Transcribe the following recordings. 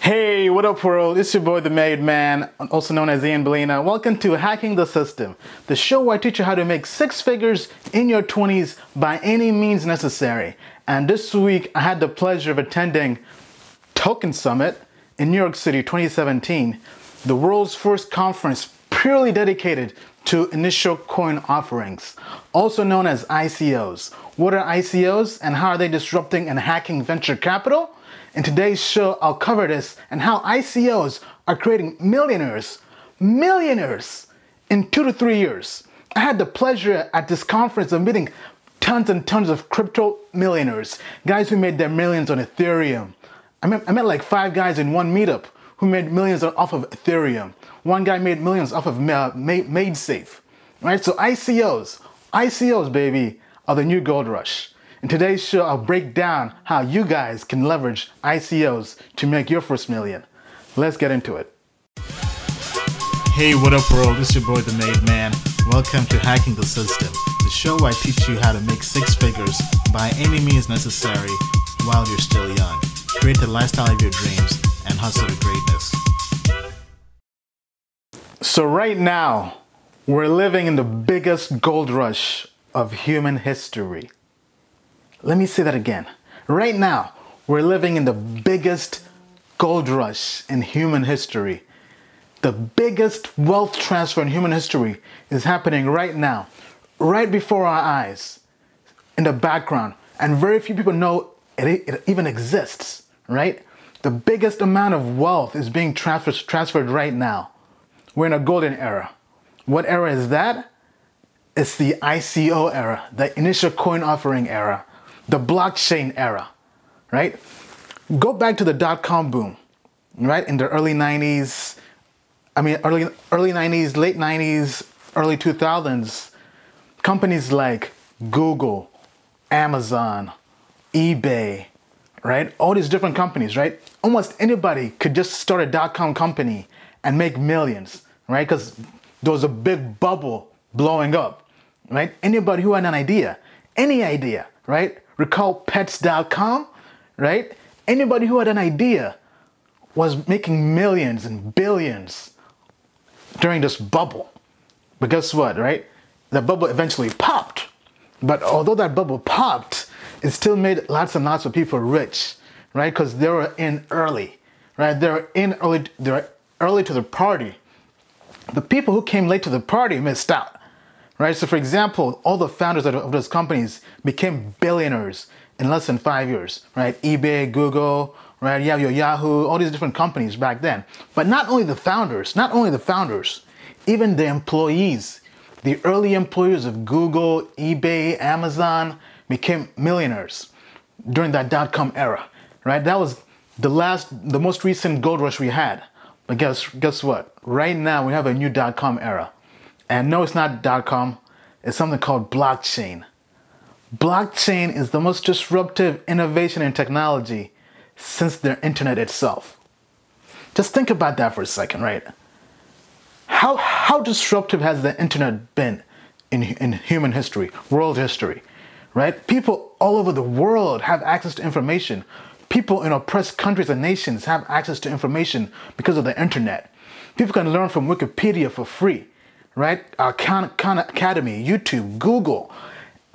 Hey, what up world? It's your boy the Made Man, also known as Balina. Welcome to Hacking the System, the show where I teach you how to make six figures in your 20s by any means necessary. And this week I had the pleasure of attending Token Summit in New York City 2017, the world's first conference purely dedicated to initial coin offerings, also known as ICOs. What are ICOs and how are they disrupting and hacking venture capital? In today's show, I'll cover this and how ICOs are creating millionaires in 2 to 3 years. I had the pleasure at this conference of meeting tons and tons of crypto millionaires, guys who made their millions on Ethereum. I met like 5 guys in one meetup who made millions off of Ethereum. One guy made millions off of MadeSafe. Right? So ICOs, baby, are the new gold rush. In today's show, I'll break down how you guys can leverage ICOs to make your first million. Let's get into it. Hey, what up world? It's your boy the Made Man. Welcome to Hacking the System, the show where I teach you how to make six figures by any means necessary while you're still young. Create the lifestyle of your dreams and hustle to greatness. So right now, we're living in the biggest gold rush of human history. Let me say that again. Right now, we're living in the biggest gold rush in human history. The biggest wealth transfer in human history is happening right now, right before our eyes, in the background. And very few people know it even exists, right? The biggest amount of wealth is being transferred right now. We're in a golden era. What era is that? It's the ICO era, the initial coin offering era. The blockchain era, right? Go back to the dot-com boom, right? In the early 90s, early 90s, late 90s, early 2000s, companies like Google, Amazon, eBay, right? All these different companies, right? Almost anybody could just start a dot-com company and make millions, right? Because there was a big bubble blowing up, right? Anybody who had an idea, any idea, right? Recall pets.com, right? Anybody who had an idea was making millions and billions during this bubble. But guess what, right? The bubble eventually popped. But although that bubble popped, it still made lots and lots of people rich, right? Because they were in early, right? They were early to the party. The people who came late to the party missed out. Right, so for example, all the founders of those companies became billionaires in less than 5 years, right? eBay, Google, right? You have your Yahoo, all these different companies back then. But not only the founders, even the employees, the early employees of Google, eBay, Amazon became millionaires during that dot-com era, right? That was the most recent gold rush we had. But guess what? Right now we have a new dot-com era. And no, it's not .com, it's something called blockchain. Blockchain is the most disruptive innovation in technology since the internet itself. Just think about that for a second, right? How disruptive has the internet been in human history, world history, right? People all over the world have access to information. People in oppressed countries and nations have access to information because of the internet. People can learn from Wikipedia for free. Right? Khan Academy, YouTube, Google.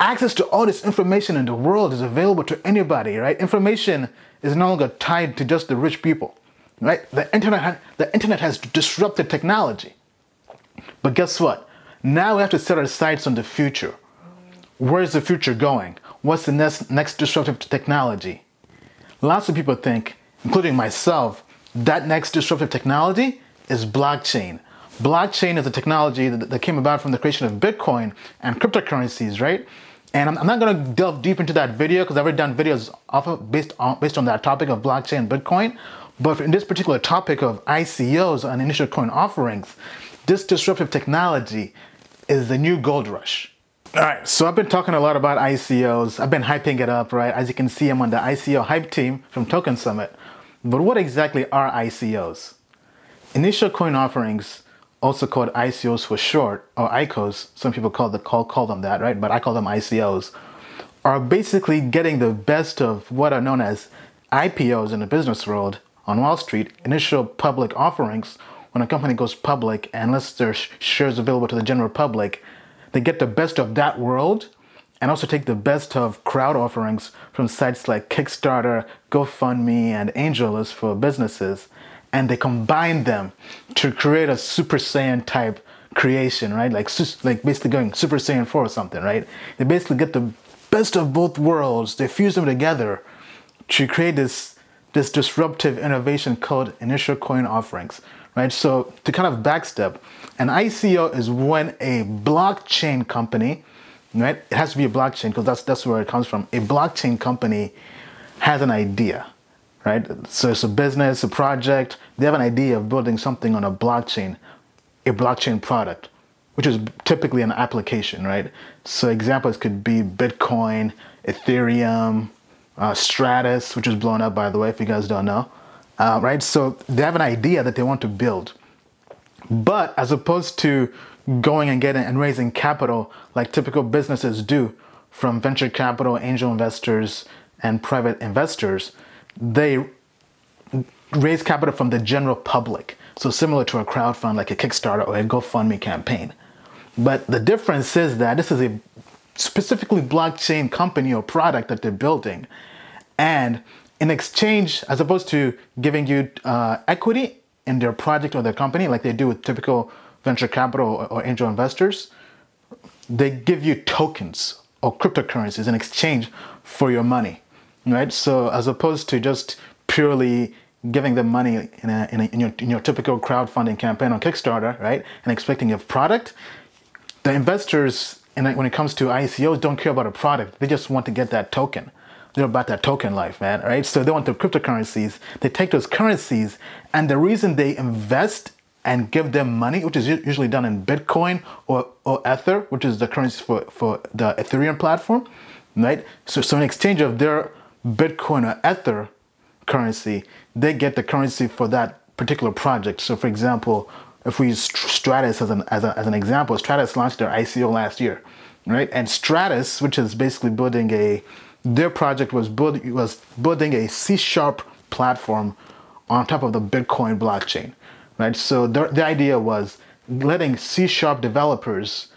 Access to all this information in the world is available to anybody, right? Information is no longer tied to just the rich people, right? The internet has disrupted technology. But guess what? Now we have to set our sights on the future. Where's the future going? What's the next disruptive technology? Lots of people think, including myself, that next disruptive technology is blockchain. Blockchain is a technology that came about from the creation of Bitcoin and cryptocurrencies, right? And I'm not going to delve deep into that video because I've already done videos based on that topic of blockchain and Bitcoin. But in this particular topic of ICOs and initial coin offerings, this disruptive technology is the new gold rush. All right, so I've been talking a lot about ICOs. I've been hyping it up, right? As you can see, I'm on the ICO hype team from Token Summit. But what exactly are ICOs? Initial coin offerings, also called ICOs for short, or ICOs, some people call them that, right? But I call them ICOs, are basically getting the best of what are known as IPOs in the business world, on Wall Street, initial public offerings, when a company goes public and lists their shares available to the general public, they get the best of that world and also take the best of crowd offerings from sites like Kickstarter, GoFundMe, and AngelList for businesses, and they combine them to create a Super Saiyan type creation, right? Like basically going Super Saiyan 4 or something, right? They basically get the best of both worlds, they fuse them together to create this disruptive innovation called initial coin offerings, right? So to kind of backstep, an ICO is when a blockchain company, right? It has to be a blockchain because that's where it comes from. A blockchain company has an idea, right? So it's a business, a project. They have an idea of building something on a blockchain product, which is typically an application, right? So examples could be Bitcoin, Ethereum, Stratus, which is blown up, by the way, if you guys don't know, right? So they have an idea that they want to build. But as opposed to going and getting and raising capital like typical businesses do from venture capital, angel investors, and private investors, they raise capital from the general public. So similar to a crowdfund like a Kickstarter or a GoFundMe campaign. But the difference is that this is a specifically blockchain company or product that they're building. And in exchange, as opposed to giving you equity in their project or their company like they do with typical venture capital or angel investors, they give you tokens or cryptocurrencies in exchange for your money, right? So as opposed to just purely giving them money in your typical crowdfunding campaign on Kickstarter, right, and expecting a product, the investors, when it comes to ICOs, don't care about a product. They just want to get that token. They're about that token life, man, right? So they want the cryptocurrencies. They take those currencies, and the reason they invest and give them money, which is usually done in Bitcoin or Ether, which is the currency for the Ethereum platform, right? So in exchange of their Bitcoin or Ether currency, they get the currency for that particular project. So for example, if we use Stratus as an example, Stratus launched their ICO last year, right? And Stratus, which is basically their project was building a C# platform on top of the Bitcoin blockchain, right? So the idea was letting C# developers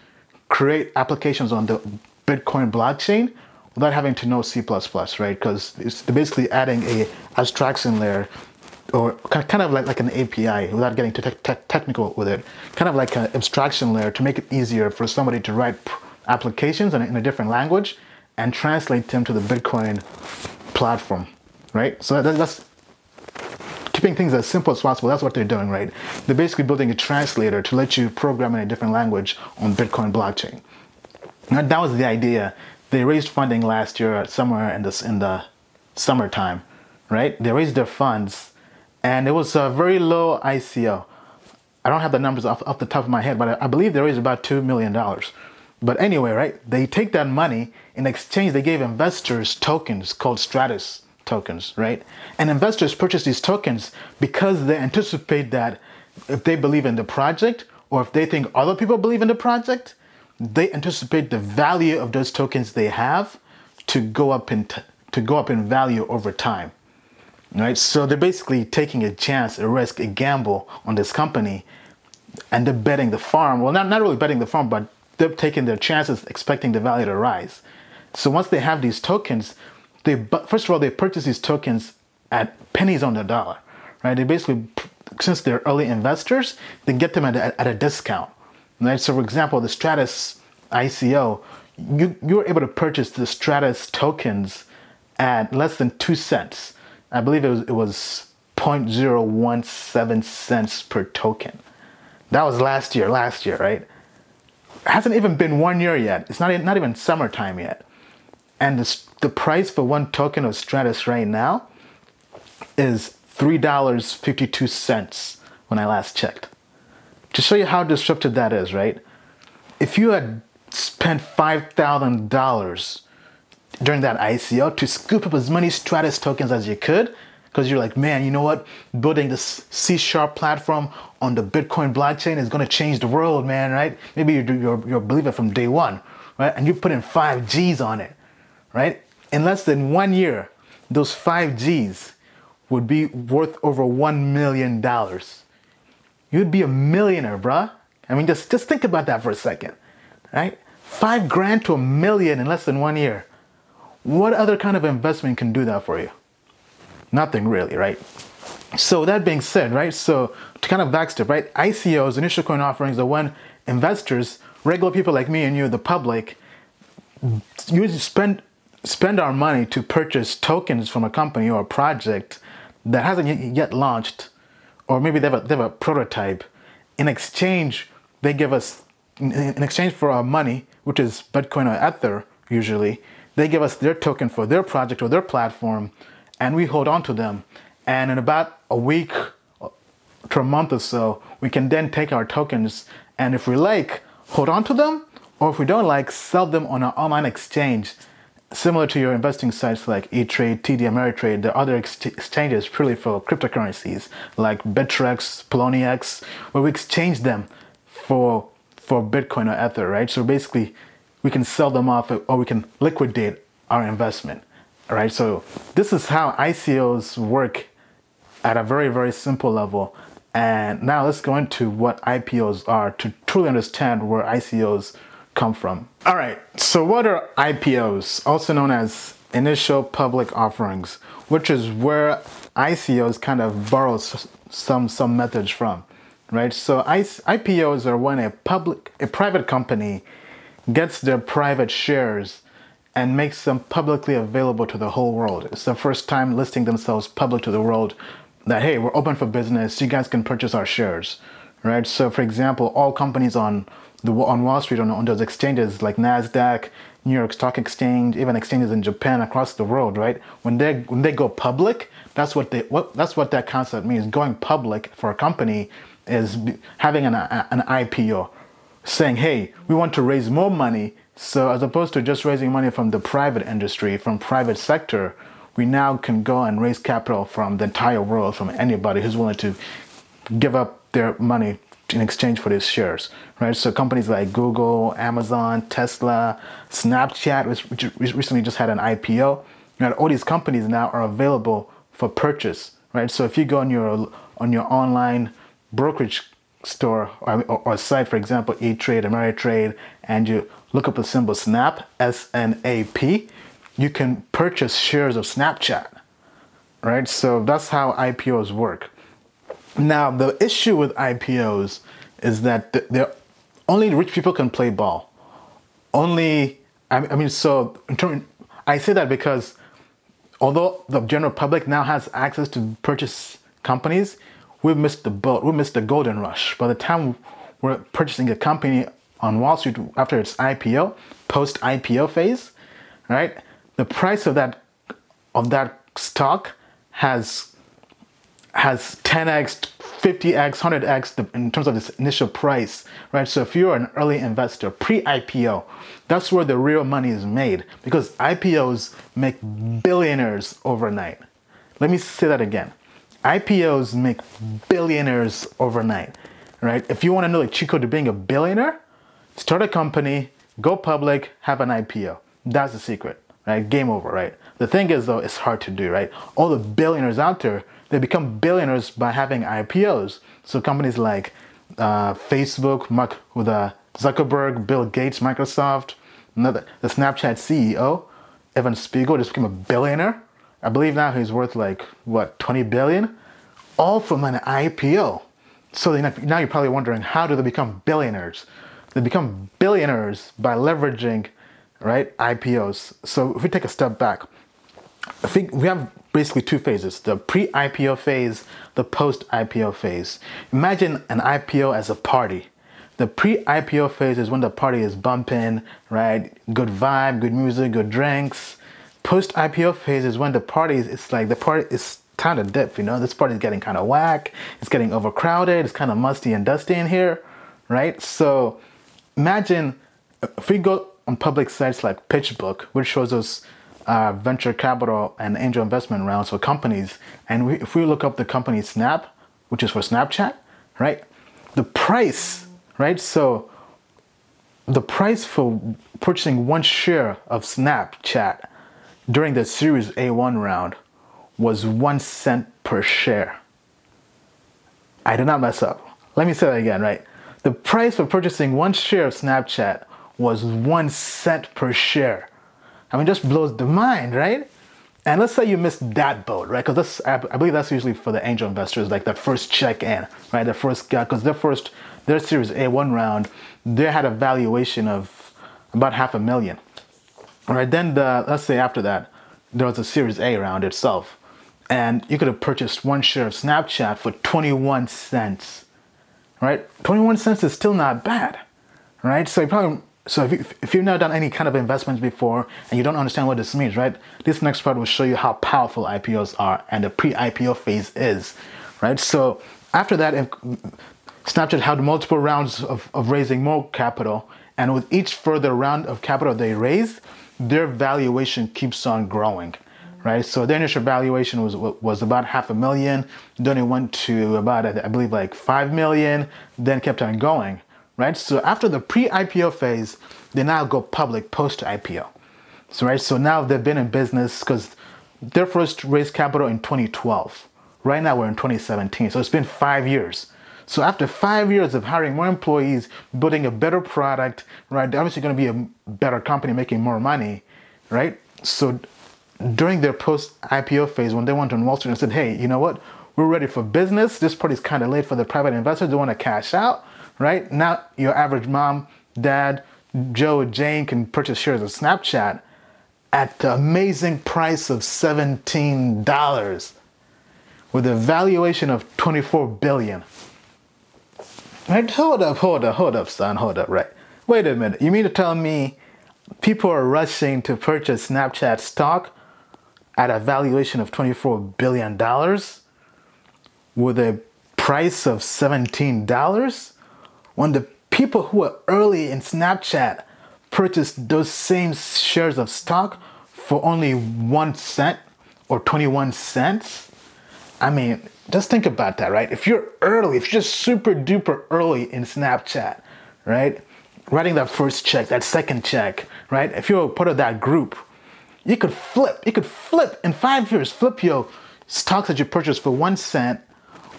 create applications on the Bitcoin blockchain without having to know C++, right? Because it's basically adding a abstraction layer, or kind of like an API, without getting too technical with it, kind of like an abstraction layer to make it easier for somebody to write applications in a different language and translate them to the Bitcoin platform, right? So that's keeping things as simple as possible. That's what they're doing, right? They're basically building a translator to let you program in a different language on Bitcoin blockchain. And that was the idea. They raised funding last year somewhere in the summertime, right? They raised their funds, and it was a very low ICO. I don't have the numbers off the top of my head, but I believe they raised about $2 million. But anyway, right? They take that money. In exchange, they gave investors tokens called Stratus tokens, right? And investors purchase these tokens because they anticipate that if they believe in the project, or if they think other people believe in the project, they anticipate the value of those tokens they have to go up in value over time, right? So they're basically taking a chance, a risk, a gamble on this company, and they're betting the farm. Well, not really betting the farm, but they're taking their chances, expecting the value to rise. So once they have these tokens, first of all, they purchase these tokens at pennies on the dollar, right? They basically, since they're early investors, they get them at a discount, right? So for example, the Stratus ICO, you were able to purchase the Stratus tokens at less than 2 cents. I believe it was 0.017 cents per token. That was last year, right? It hasn't even been 1 year yet. It's not even summertime yet. And the price for one token of Stratus right now is $3.52 when I last checked. To show you how disruptive that is, right? If you had spent $5,000 during that ICO to scoop up as many Stratus tokens as you could, because you're like, man, you know what? Building this C# platform on the Bitcoin blockchain is going to change the world, man, right? Maybe you're a believer from day one, right? And you put in 5 G's on it, right? In less than 1 year, those 5 G's would be worth over $1 million. You'd be a millionaire, bruh. I mean, just think about that for a second, right? $5,000 to $1 million in less than 1 year. What other kind of investment can do that for you? Nothing really, right? So that being said, right? So to kind of backstep, right? ICOs, initial coin offerings, are when investors, regular people like me and you, the public, usually spend our money to purchase tokens from a company or a project that hasn't yet launched, or maybe they have a prototype. In exchange, they give us, in exchange for our money, which is Bitcoin or Ether usually, they give us their token for their project or their platform, and we hold on to them. And in about a week to a month or so, we can then take our tokens, and if we like, hold on to them, or if we don't like, sell them on an online exchange, similar to your investing sites like E-Trade, TD Ameritrade. There are other exchanges purely for cryptocurrencies like Bittrex, Poloniex, where we exchange them for Bitcoin or Ether, right? So basically, we can sell them off, or we can liquidate our investment, right? So this is how ICOs work at a very, very simple level. And now let's go into what IPOs are to truly understand where ICOs come from. All right, so what are IPOs, also known as initial public offerings, which is where ICOs kind of borrow some methods from, right? So IPOs are when a private company gets their private shares and makes them publicly available to the whole world. It's the first time listing themselves public to the world that, hey, we're open for business, you guys can purchase our shares, right? So for example, all companies on Wall Street, on those exchanges like NASDAQ, New York Stock Exchange, even exchanges in Japan, across the world, right? When they go public, that's what that concept means. Going public for a company is having an IPO, saying, hey, we want to raise more money. So as opposed to just raising money from the private industry, from private sector, we now can go and raise capital from the entire world, from anybody who's willing to give up their money in exchange for these shares, right? So companies like Google, Amazon, Tesla, Snapchat, which recently just had an IPO, right? All these companies now are available for purchase, right? So if you go on your online brokerage store or site, for example, E-Trade, Ameritrade, and you look up the symbol SNAP, S-N-A-P, you can purchase shares of Snapchat, right? So that's how IPOs work. Now, the issue with IPOs is that only rich people can play ball. I say that because although the general public now has access to purchase companies, we've missed the boat. We missed the golden rush. By the time we're purchasing a company on Wall Street after its IPO, post-IPO phase, right? The price of that stock has 10x, 50x, 100x in terms of this initial price, right? So if you're an early investor, pre-IPO, that's where the real money is made, because IPOs make billionaires overnight. Let me say that again. IPOs make billionaires overnight, right? If you want to know the cheat code to being a billionaire, start a company, go public, have an IPO. That's the secret, right? Game over, right? The thing is, though, it's hard to do, right? All the billionaires out there, they become billionaires by having IPOs. So companies like Facebook, with Zuckerberg, Bill Gates, Microsoft, the Snapchat CEO, Evan Spiegel, just became a billionaire. I believe now he's worth like, what, 20 billion? All from an IPO. So now you're probably wondering, how do they become billionaires? They become billionaires by leveraging, right, IPOs. So if we take a step back, I think we have basically two phases: the pre-IPO phase, the post-IPO phase. Imagine an IPO as a party. The pre-IPO phase is when the party is bumping, right? Good vibe, good music, good drinks. Post-IPO phase is when the party is kind of dip, you know? This party is getting kind of whack. It's getting overcrowded. It's kind of musty and dusty in here, right? So imagine if we go on public sites like PitchBook, which shows us venture capital and angel investment rounds for companies, and if we look up the company Snap, which is for Snapchat, right? The price, right? So the price for purchasing one share of Snapchat during the Series A1 round was 1 cent per share. I did not mess up. Let me say that again, right? The price for purchasing 1 share of Snapchat was 1 cent per share. I mean, just blows the mind, right? And let's say you missed that boat, right? Because I believe that's usually for the angel investors, like that first check in, right? The first guy, because their Series A 1 round, they had a valuation of about $500,000. All right, then let's say after that, there was a Series A round itself, and you could have purchased 1 share of Snapchat for 21 cents, right? 21 cents is still not bad, right? So if you've never done any kind of investments before and you don't understand what this means, right? This next part will show you how powerful IPOs are and the pre-IPO phase is, right? So after that, Snapchat had multiple rounds of raising more capital, and with each further round of capital they raised, their valuation keeps on growing, right? So their initial valuation was about $500,000, then it went to about, I believe, like $5 million, then kept on going, right? So after the pre-IPO phase, they now go public post-IPO. So, right, so now they've been in business because their first raised capital in 2012. Right now we're in 2017, so it's been 5 years. So after 5 years of hiring more employees, building a better product, right, they're obviously going to be a better company making more money, right? So during their post-IPO phase, when they went on Wall Street and said, hey, you know what? We're ready for business. This party's kind of late for the private investors. They want to cash out, right? Now your average mom, dad, Joe, Jane can purchase shares of Snapchat at the amazing price of $17 with a valuation of $24 billion. Right? Hold up, son, hold up, right? Wait a minute. You mean to tell me people are rushing to purchase Snapchat stock at a valuation of $24 billion with a price of $17 when the people who are early in Snapchat purchased those same shares of stock for only 1 cent or 21 cents? I mean, just think about that, right? If you're early, if you're just super duper early in Snapchat, right? Writing that first check, that second check, right? If you're part of that group, you could flip in 5 years, flip your stocks that you purchased for 1 cent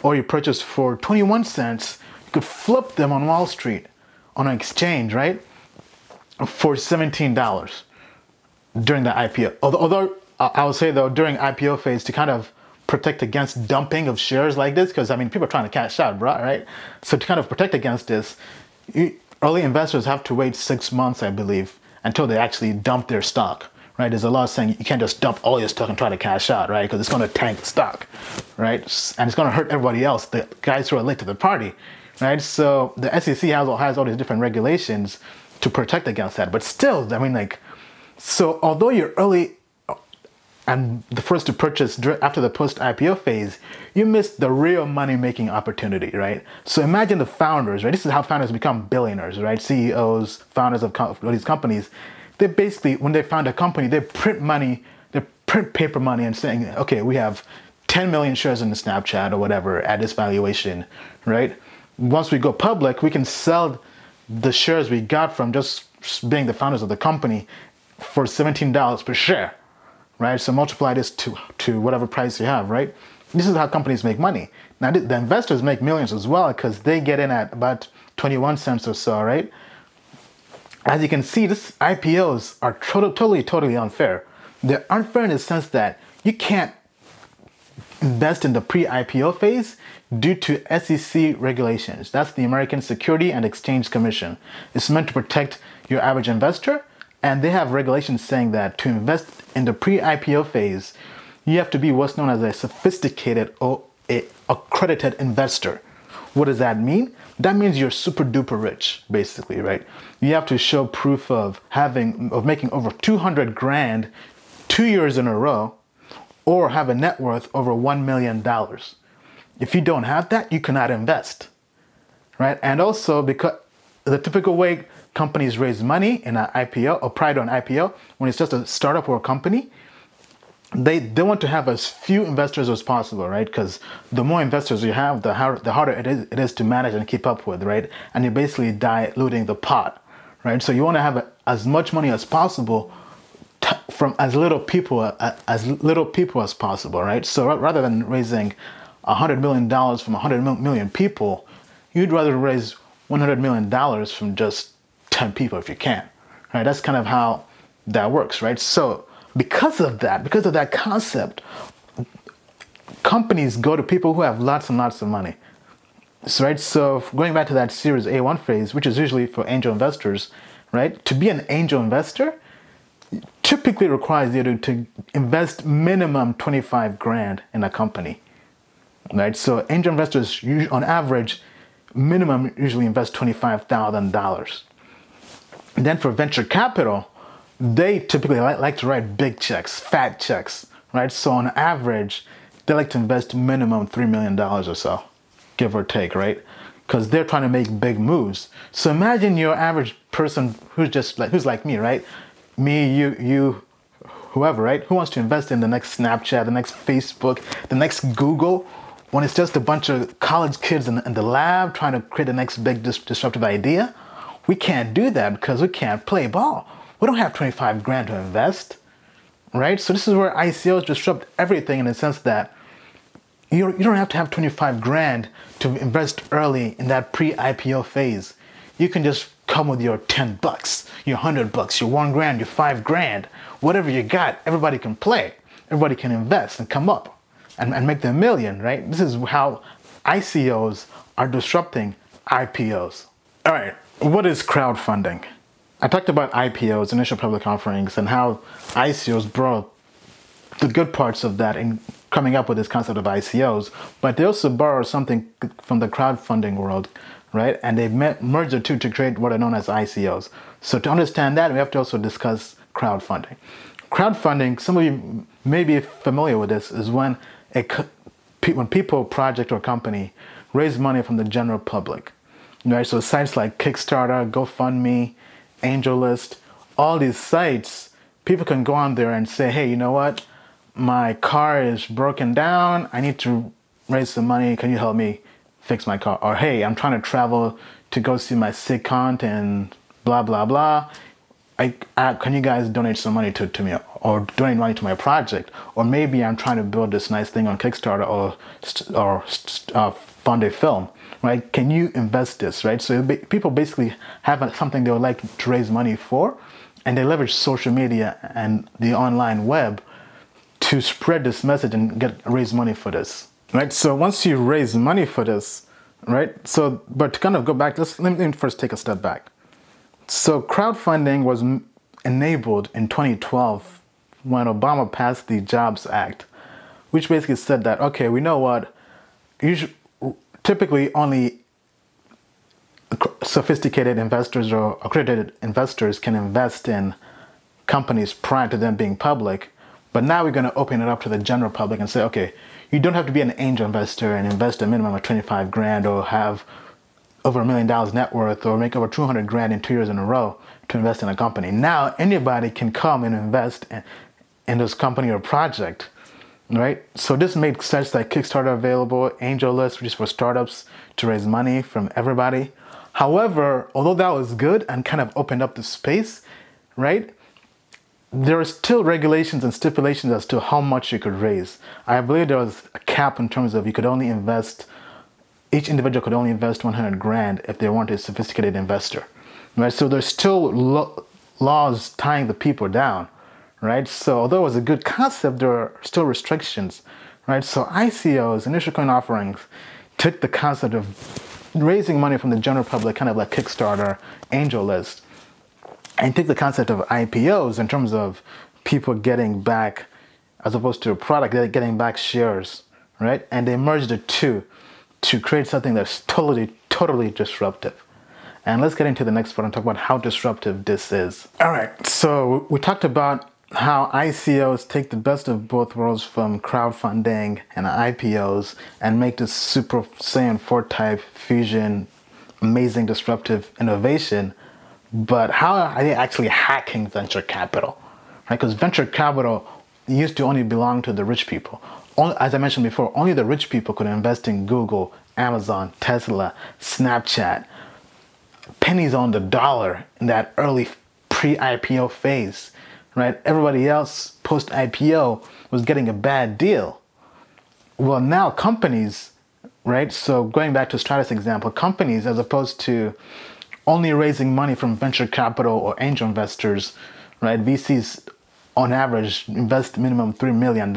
or you purchased for 21 cents. You could flip them on Wall Street on an exchange, right? For $17 during the IPO. Although I would say though, during IPO phase to kind of protect against dumping of shares like this, because I mean, people are trying to cash out, right? So to kind of protect against this, early investors have to wait 6 months, I believe, until they actually dump their stock, right? There's a law saying you can't just dump all your stock and try to cash out, right? Because it's going to tank the stock, right? And it's going to hurt everybody else, the guys who are late to the party, right? So the SEC has all these different regulations to protect against that. But still, I mean, like, so although you're early and the first to purchase after the post-IPO phase, you missed the real money-making opportunity, right? So imagine the founders, right? This is how founders become billionaires, right? CEOs, founders of these companies. They basically, when they found a company, they print money, they print paper money and saying, okay, we have 10 million shares in the Snapchat or whatever at this valuation, right? Once we go public, we can sell the shares we got from just being the founders of the company for $17 per share. Right, so multiply this to whatever price you have, right? This is how companies make money. Now, the investors make millions as well because they get in at about 21 cents or so, right? As you can see, these IPOs are totally unfair. They're unfair in the sense that you can't invest in the pre-IPO phase due to SEC regulations. That's the American Security and Exchange Commission. It's meant to protect your average investor. And they have regulations saying that to invest in the pre-IPO phase, you have to be what's known as a sophisticated or accredited investor. What does that mean? That means you're super duper rich, basically, right? You have to show proof of making over 200 grand 2 years in a row, or have a net worth over $1 million. If you don't have that, you cannot invest, right? And also, because the typical way companies raise money in an IPO or prior to an IPO, when it's just a startup or a company, they want to have as few investors as possible, right? Because the more investors you have, the harder it is to manage and keep up with, right? And you're basically diluting the pot, right? So you want to have as much money as possible from as little people as possible, right? So rather than raising $100 million from 100 million people, you'd rather raise $100 million from just 10 people if you can, right? That's kind of how that works, right? So because of that concept, companies go to people who have lots and lots of money. So, right? So going back to that Series A1 phase, which is usually for angel investors, right? To be an angel investor typically requires you to invest minimum 25 grand in a company, right? So angel investors, on average, minimum usually invest $25,000. Then for venture capital, they typically like to write big checks, fat checks, right? So on average, they like to invest minimum $3 million or so, give or take, right? Because they're trying to make big moves. So imagine your average person who's like me, right? Me, you, whoever, right? Who wants to invest in the next Snapchat, the next Facebook, the next Google, when it's just a bunch of college kids in the lab trying to create the next big disruptive idea? We can't do that because we can't play ball. We don't have 25 grand to invest, right? So this is where ICOs disrupt everything in the sense that you don't have to have 25 grand to invest early in that pre-IPO phase. You can just come with your 10 bucks, your 100 bucks, your 1 grand, your 5 grand, whatever you got. Everybody can play. Everybody can invest and come up and make them a million, right? This is how ICOs are disrupting IPOs. All right, what is crowdfunding? I talked about IPOs, initial public offerings, and how ICOs brought the good parts of that in coming up with this concept of ICOs, but they also borrow something from the crowdfunding world, right? And they merged the two to create what are known as ICOs. So to understand that, we have to also discuss crowdfunding. Crowdfunding, some of you may be familiar with this, is when people, project, or company raise money from the general public, right? So sites like Kickstarter, GoFundMe, AngelList, all these sites, people can go on there and say, hey, you know what? My car is broken down. I need to raise some money. Can you help me fix my car? Or, hey, I'm trying to travel to go see my sick aunt and blah, blah, blah. Can you guys donate some money to me, or donate money to my project? Or maybe I'm trying to build this nice thing on Kickstarter or fund a film, right? Can you invest this, right? So people basically have something they would like to raise money for, and they leverage social media and the online web to spread this message and raise money for this, right? So once you raise money for this, right? So, but to kind of go back, let me first take a step back. So crowdfunding was enabled in 2012 when Obama passed the Jobs Act, which basically said that, okay, we know what, typically only sophisticated investors or accredited investors can invest in companies prior to them being public. But now we're going to open it up to the general public and say, okay, you don't have to be an angel investor and invest a minimum of 25 grand or have over $1 million net worth or make over 200 grand in 2 years in a row to invest in a company. Now anybody can come and invest in this company or project, right? So this made sites like Kickstarter available, AngelList, which is for startups to raise money from everybody. However, although that was good and kind of opened up the space, right? There are still regulations and stipulations as to how much you could raise. I believe there was a cap in terms of each individual could only invest 100 grand if they weren't a sophisticated investor, right? So there's still laws tying the people down, right? So although it was a good concept, there are still restrictions, right? So ICOs, initial coin offerings, took the concept of raising money from the general public, kind of like Kickstarter, AngelList, and take the concept of IPOs in terms of people getting back, as opposed to a product, they're getting back shares, right? And they merged the two to create something that's totally disruptive. And let's get into the next part and talk about how disruptive this is. All right, so we talked about how ICOs take the best of both worlds from crowdfunding and IPOs and make this Super Saiyan 4 type fusion, amazing disruptive innovation. But how are they actually hacking venture capital, right? Because venture capital used to only belong to the rich people. As I mentioned before, only the rich people could invest in Google, Amazon, Tesla, Snapchat, pennies on the dollar in that early pre-IPO phase, right? Everybody else post-IPO was getting a bad deal. Well, now companies, right? So going back to Stratus example, companies, as opposed to only raising money from venture capital or angel investors, right? VCs on average invest minimum $3 million,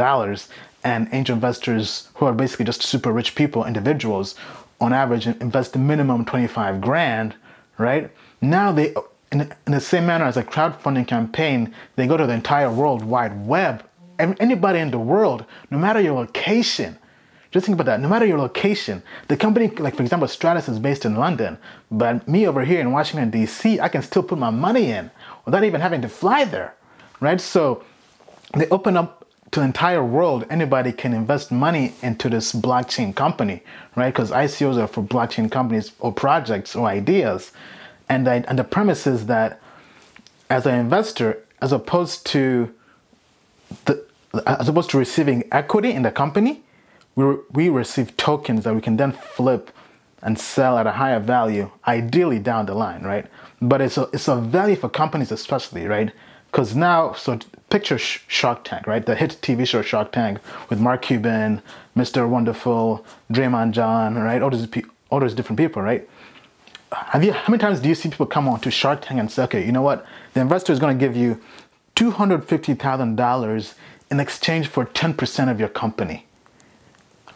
and angel investors who are basically just super rich people, individuals, on average invest a minimum 25 grand, right? Now they, in the same manner as a crowdfunding campaign, they go to the entire World Wide Web. Anybody in the world, no matter your location, just think about that, no matter your location, the company, like for example, Stratus is based in London, but me over here in Washington, DC, I can still put my money in without even having to fly there, right? So they open up to the entire world. Anybody can invest money into this blockchain company, right? Because ICOs are for blockchain companies or projects or ideas. And the premise is that as an investor, as opposed to receiving equity in the company, we receive tokens that we can then flip and sell at a higher value, ideally down the line, right? But it's a value for companies especially, right? Because now, so picture Shark Tank, right? The hit TV show Shark Tank with Mark Cuban, Mr. Wonderful, Draymond John, right? All those different people, right? How many times do you see people come on to Shark Tank and say, okay, you know what? The investor is going to give you $250,000 in exchange for 10% of your company,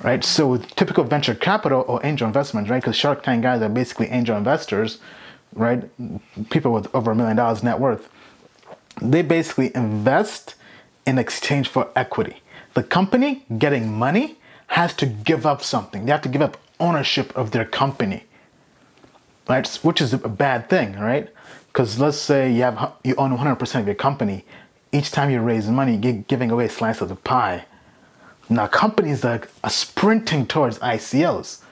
right? So with typical venture capital or angel investments, right? Because Shark Tank guys are basically angel investors, right? People with over $1 million net worth. They basically invest in exchange for equity. The company getting money has to give up something. They have to give up ownership of their company, right? Which is a bad thing, right? Because let's say you own 100% of your company. Each time you raise money, you're giving away a slice of the pie. Now companies are sprinting towards ICOs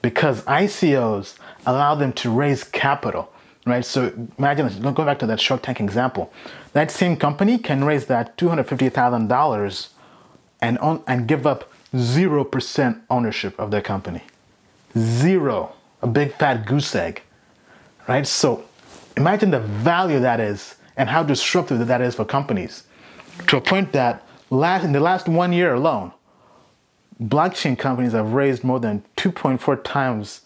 because ICOs allow them to raise capital, right? So imagine, go back to that Shark Tank example. That same company can raise that $250,000 and give up 0% ownership of their company. Zero. A big fat goose egg, right? So imagine the value that is and how disruptive that is for companies, to a point that in the last 1 year alone, blockchain companies have raised more than 2.4 times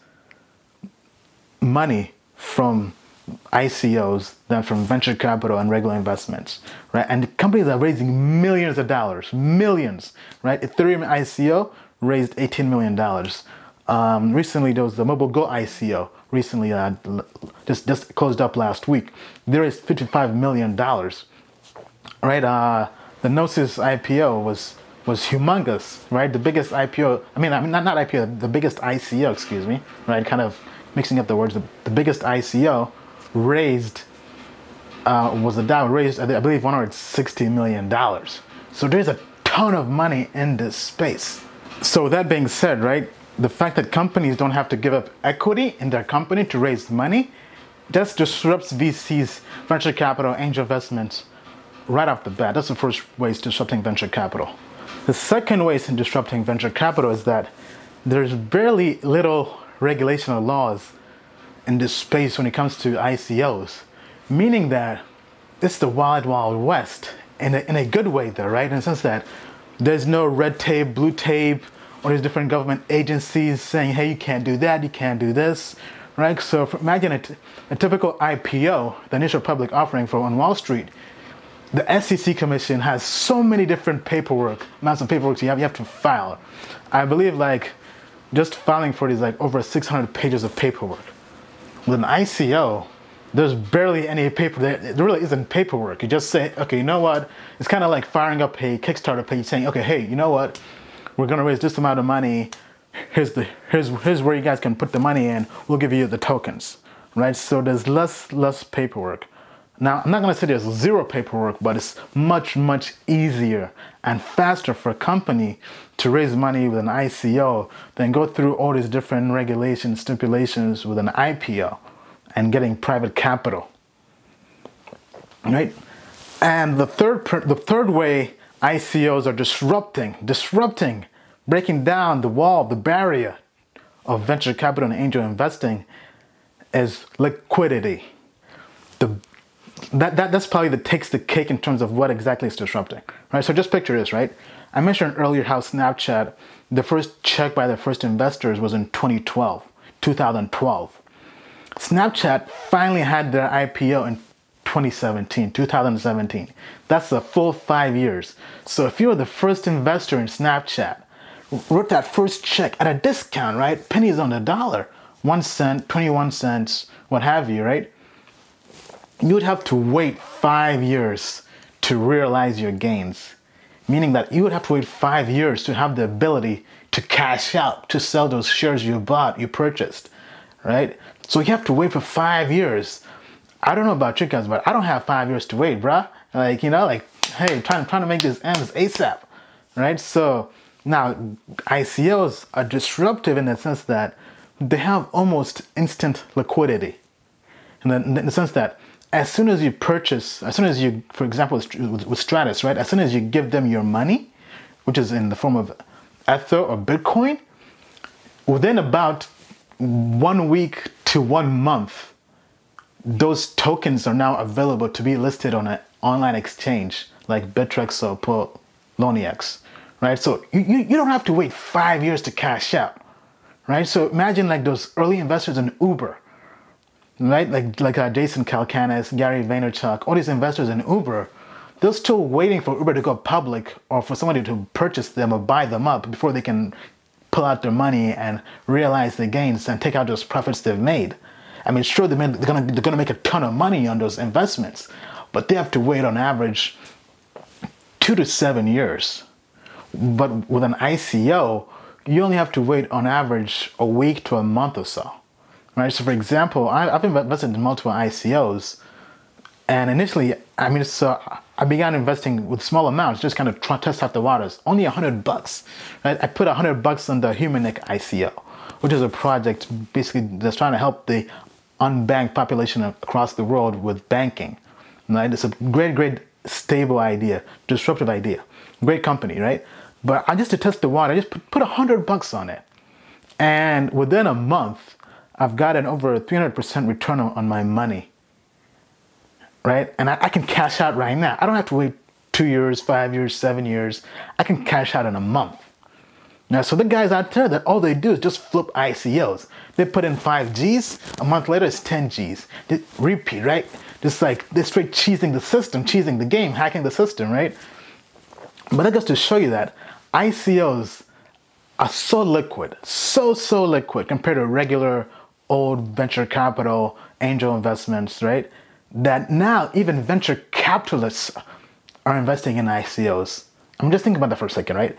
money from ICOs than from venture capital and regular investments, right? And the companies are raising millions of dollars, millions, right? Ethereum ICO raised $18 million. Recently, there was the Mobile Go ICO. Recently, just closed up last week. There is $55 million, right? The Gnosis IPO was humongous, right? The biggest IPO. I mean, not IPO. The biggest ICO, excuse me, right? Kind of mixing up the words. The biggest ICO raised I believe $160 million. So there's a ton of money in this space. So with that being said, right? The fact that companies don't have to give up equity in their company to raise money just disrupts VCs, venture capital, angel investments right off the bat. That's the first way it's disrupting venture capital. The second way it's disrupting venture capital is that there's barely little regulation or laws in this space when it comes to ICOs, meaning that it's the wild, wild west in a good way though, right? In the sense that there's no red tape, blue tape, or there's different government agencies saying, hey, you can't do that, you can't do this, right? So imagine a typical IPO, the initial public offering on Wall Street. The SEC Commission has so many different amounts of paperwork you have to file. I believe like just filing for it is like over 600 pages of paperwork. With an ICO, there's barely any paper. There really isn't paperwork. You just say, okay, you know what? It's kind of like firing up a Kickstarter page saying, okay, hey, you know what? We're gonna raise this amount of money. Here's where you guys can put the money in. We'll give you the tokens, right? So there's less paperwork. Now, I'm not gonna say there's zero paperwork, but it's much, much easier and faster for a company to raise money with an ICO than go through all these different regulations, stipulations with an IPO and getting private capital, right? And the third way ICOs are disrupting, breaking down the wall, the barrier of venture capital and angel investing is liquidity. that's probably the takes the cake in terms of what exactly is disrupting, right? So just picture this, right? I mentioned earlier how Snapchat, the first check by the first investors was in 2012. Snapchat finally had their IPO in 2017. That's a full 5 years. So if you were the first investor in Snapchat, wrote that first check at a discount, right? Pennies on the dollar, 1 cent, 21 cents, what have you, right? You would have to wait 5 years to realize your gains. Meaning that you would have to wait 5 years to have the ability to cash out, to sell those shares you bought, you purchased, right? So you have to wait for 5 years. I don't know about you guys, but I don't have 5 years to wait, bruh. Like, you know, like, hey, trying to make this ends ASAP, right? So now ICOs are disruptive in the sense that they have almost instant liquidity. In the sense that as soon as you purchase, as soon as you, for example, with Stratus, right? As soon as you give them your money, which is in the form of Ether or Bitcoin, within about 1 week to 1 month, those tokens are now available to be listed on an online exchange like Bittrex or Poloniex, right? So you don't have to wait 5 years to cash out, right? So imagine like those early investors in Uber, right? Like Jason Calacanis, Gary Vaynerchuk, all these investors in Uber, they're still waiting for Uber to go public or for somebody to purchase them or buy them up before they can pull out their money and realize the gains and take out those profits they've made. I mean, sure, they're gonna make a ton of money on those investments, but they have to wait on average 2 to 7 years. But with an ICO, you only have to wait on average a week to a month or so, right? So for example, I've invested in multiple ICOs, and initially, I mean, so I began investing with small amounts, just kind of try to test out the waters. Only $100, right? I put $100 on the Humanic ICO, which is a project basically that's trying to help the unbanked population across the world with banking, right? It's a great, stable idea, disruptive idea, great company, right? But I just to test the water, I just put $100 on it. And within a month, I've gotten over a 300% return on my money, right? And I can cash out right now. I don't have to wait 2 years, 5 years, 7 years. I can cash out in a month. Now, so the guys out there that all they do is just flip ICOs. They put in 5 G's, a month later it's 10 G's. They repeat, right? Just like they're straight cheesing the system, cheesing the game, hacking the system, right? But that goes to show you that ICOs are so liquid, so liquid compared to regular old venture capital, angel investments, right? That now even venture capitalists are investing in ICOs. I'm just thinking about that for a second, right?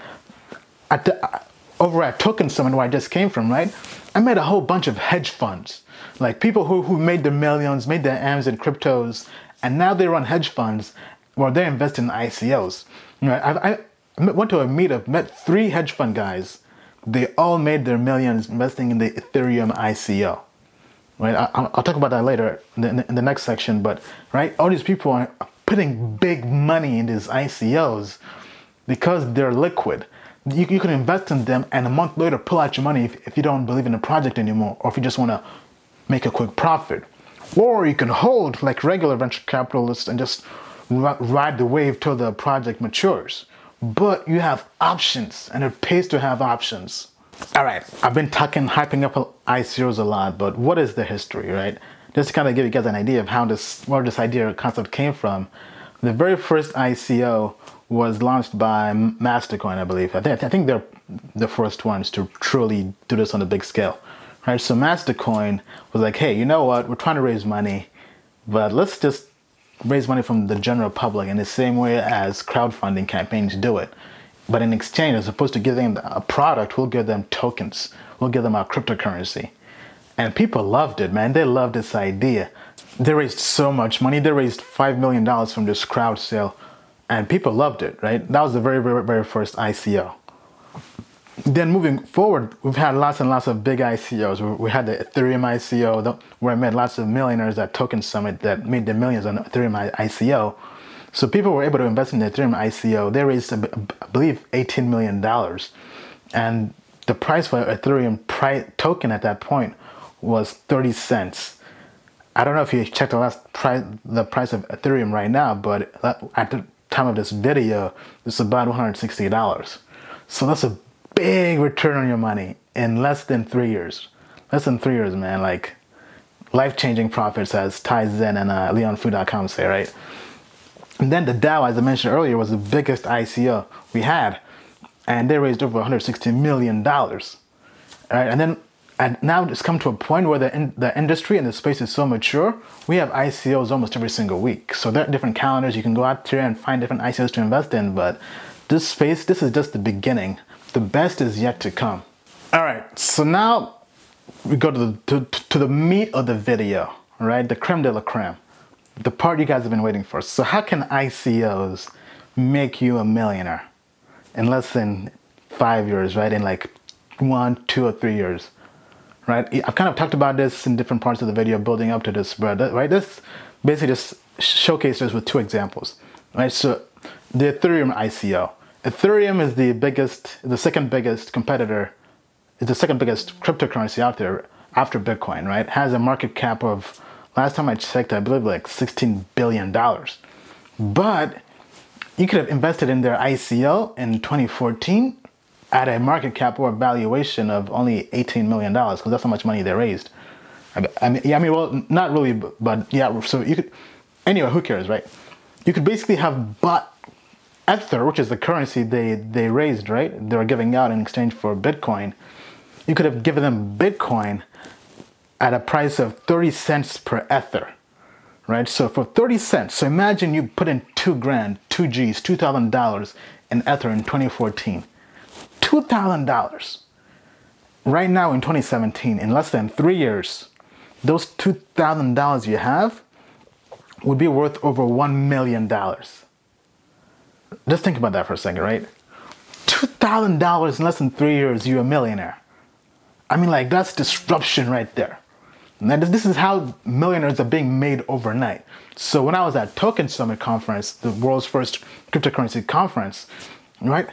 Over at Token Summit, where I just came from, right? I met a whole bunch of hedge funds, like people who made their millions, made their M's in cryptos, and now they run hedge funds where they invest in ICOs. You know, I went to a meetup, met 3 hedge fund guys. They all made their millions investing in the Ethereum ICO. Right? I'll talk about that later in the next section. But right, all these people are putting big money in these ICOs because they're liquid. You can invest in them and a month later pull out your money if you don't believe in the project anymore, or if you just want to make a quick profit. Or you can hold like regular venture capitalists and just ride the wave till the project matures. But you have options, and it pays to have options. All right, I've been hyping up ICOs a lot, but what is the history, right? Just to kind of give you guys an idea of where this idea or concept came from. The very first ICO was launched by Mastercoin, I believe. I think they're the first ones to truly do this on a big scale, right? So Mastercoin was like, hey, you know what? We're trying to raise money, but let's just raise money from the general public in the same way as crowdfunding campaigns do it. But in exchange, as opposed to giving them a product, we'll give them tokens. We'll give them our cryptocurrency. And people loved it, man. They loved this idea. They raised so much money. They raised $5 million from this crowd sale. And people loved it, right? That was the very first ICO. Then moving forward, we've had lots and lots of big ICOs. We had the Ethereum ICO, where I met lots of millionaires at Token Summit that made their millions on Ethereum ICO. So people were able to invest in the Ethereum ICO. They raised, I believe, $18 million. And the price for Ethereum token at that point was 30 cents. I don't know if you checked the price of Ethereum right now, but at the time of this video, it's about $160. So that's a big return on your money in less than 3 years. Less than 3 years, man. Like life-changing profits, as Ty Zen and LeonFu.com say, right? And then the DAO, as I mentioned earlier, was the biggest ICO we had, and they raised over $160 million. All right, and now it's come to a point where the industry and the space is so mature, we have ICOs almost every single week. So there are different calendars. You can go out there and find different ICOs to invest in, but this space, this is just the beginning. The best is yet to come. All right, so now we go to the meat of the video, right? The creme de la creme, the part you guys have been waiting for. So how can ICOs make you a millionaire in less than 5 years, right? In like 1, 2, or 3 years, right? I've kind of talked about this in different parts of the video building up to this, but right, this basically just showcases with 2 examples, right? So the Ethereum ICO. Ethereum is the second biggest competitor, is the second biggest cryptocurrency out there after Bitcoin, right? It has a market cap of, last time I checked, I believe like $16 billion. But you could have invested in their ICO in 2014 at a market cap or valuation of only $18 million, because that's how much money they raised. I mean, well, not really, but yeah, so you could, anyway, who cares, right? You could basically have bought Ether, which is the currency they raised, right? They were giving out in exchange for Bitcoin. You could have given them Bitcoin at a price of 30 cents per Ether, right? So for 30 cents, so imagine you put in 2 grand, 2 G's, $2,000 in Ether in 2014. $2,000. Right now in 2017, in less than 3 years, those $2,000 you have would be worth over $1 million. Just think about that for a second, right? $2,000 in less than 3 years, you're a millionaire. I mean, like, that's disruption right there. Now, this is how millionaires are being made overnight. So when I was at Token Summit conference, the world's first cryptocurrency conference, right?